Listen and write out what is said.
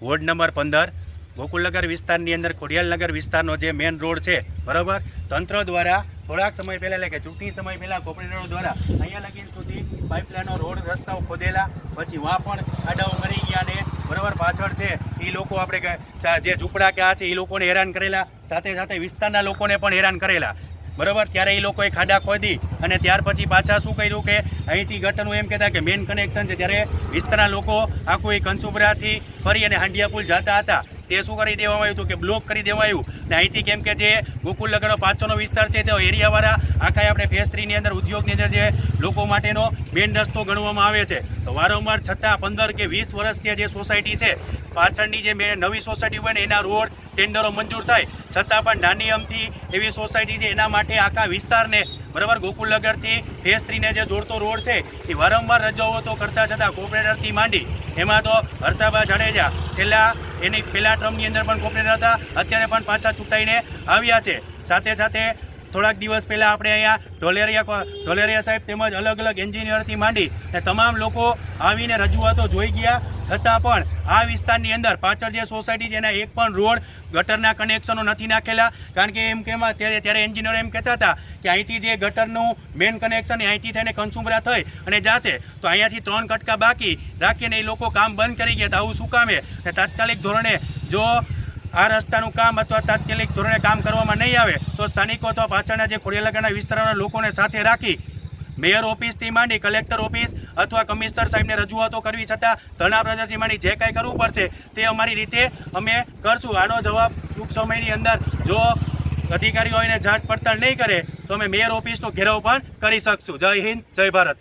Ward number 15 Gokulnagar વિસ્તારની અંદર ખોડિયાલનગર વિસ્તારનો જે મેઇન રોડ છે, બરાબર, તંત્ર દ્વારા થોડાક સમય પહેલાં એટલે કે ચૂંટણી સમય પહેલાં કોર્પોરેટરો દ્વારા અહીંયા લગીન સુધી પાઇપલાઇનો રોડ રસ્તાઓ ખોદેલા, પછી વहाँ પણ ખાડાઓ કરી ગયા ને બરાબર પાછળ છે એ લોકો આપણે જે ઝૂંપડા કે આ છે એ લોકોને હેરાન કરેલા, સાથે સાથે વિસ્તારના લોકોને પણ હેરાન કરેલા, બરાબર. ત્યારે એ લોકોએ ખાડા ખોદી અને ત્યાર પછી પાછા શું કર્યું કે અહીંથી ગટરનું એમ કહેતા કે મેઇન કનેક્શન છે, ત્યારે વિસ્તારના લોકો આખું એ કંસુબરાથી ફરી અને હાંડિયા પુલ જતા હતા તે શું કરી દેવામાં આવ્યું હતું કે બ્લોક કરી દેવામાં આવ્યું ને અહીંથી કેમ કે જે ગોકુલનગરનો પાછળનો વિસ્તાર છે તે એરિયાવાળા આખા આપણે ફેઝ 3ની અંદર ઉદ્યોગની અંદર જે લોકો માટેનો મેઇન રસ્તો ગણવામાં આવે છે. તો વારંવાર છતાં 15 કે 20 વર્ષથી જે સોસાયટી છે પાછળની જે નવી સોસાયટી હોય ને એના રોડ ટેન્ડરો મંજૂર થાય છતાં પણ નાની અમથી એવી સોસાયટી છે એના માટે આખા વિસ્તારને બરાબર ગોકુલનગરથી ફેઝ 3ને જે જોડતો રોડ છે એ વારંવાર રજૂઆતો કરતા છતાં કોર્પોરેટરથી માંડી એમાં તો હર્ષાબા જાડેજા છેલ્લા એની પહેલા ટર્મની અંદર પણ કોર્પોરેટર હતા, અત્યારે પણ પાછા ચૂંટાઈને આવ્યા છે. સાથે સાથે થોડાક દિવસ પહેલાં આપણે અહીંયા ઢોલેરિયા સાહેબ તેમજ અલગ અલગ એન્જિનિયરથી માંડી અને તમામ લોકો આવીને રજૂઆતો જોઈ ગયા છતાં પણ આ વિસ્તારની અંદર પાછળ જે સોસાયટી છે એના એક પણ રોડ ગટરના કનેક્શનો નથી નાખેલા. કારણ કે એમ કહેવા ત્યારે એન્જિનિયર એમ કહેતા હતા કે અહીંથી જે ગટરનું મેઇન કનેક્શન અહીંથી થઈને કંસુમરા થઈ અને જશે તો અહીંયાથી 3 કટકા બાકી રાખીને એ લોકો કામ બંધ કરી ગયા. આવું શું કામે? તાત્કાલિક ધોરણે જો આ રસ્તાનું કામ અથવા તાત્કાલિક ધોરણે કામ કરવામાં નહીં આવે તો સ્થાનિકો તો પાછળના જે ખોડિયાલનગરના વિસ્તારના લોકોને સાથે રાખી મેયર ઓફિસથી માંડી કલેક્ટર ઓફિસ અથવા કમિશનર સાહેબને રજૂઆતો કરવી છતાં ધરણા પ્રદર્શન માંડી જે કાંઈ કરવું પડશે તે અમારી રીતે અમે કરશું. આનો જવાબ ટૂંક સમયની અંદર જો અધિકારીઓ એને જાંચ પડતાળ નહીં કરે તો અમે મેયર ઓફિસનો ઘેરાવ પણ કરી શકશું. જય હિન્દ, જય ભારત.